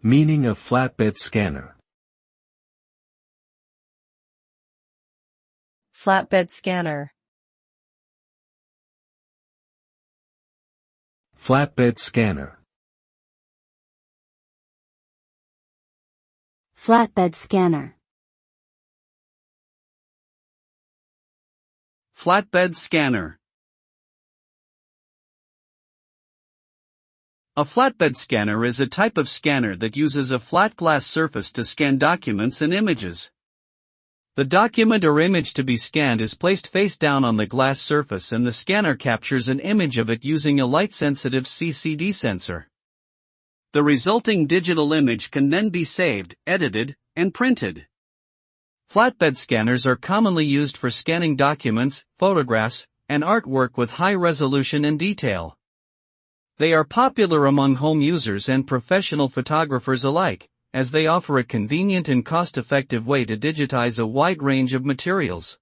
Meaning of flatbed scanner. Flatbed scanner. Flatbed scanner. Flatbed scanner. Flatbed scanner. A flatbed scanner is a type of scanner that uses a flat glass surface to scan documents and images. The document or image to be scanned is placed face down on the glass surface and the scanner captures an image of it using a light-sensitive CCD sensor. The resulting digital image can then be saved, edited, and printed. Flatbed scanners are commonly used for scanning documents, photographs, and artwork with high resolution and detail. They are popular among home users and professional photographers alike, as they offer a convenient and cost-effective way to digitize a wide range of materials.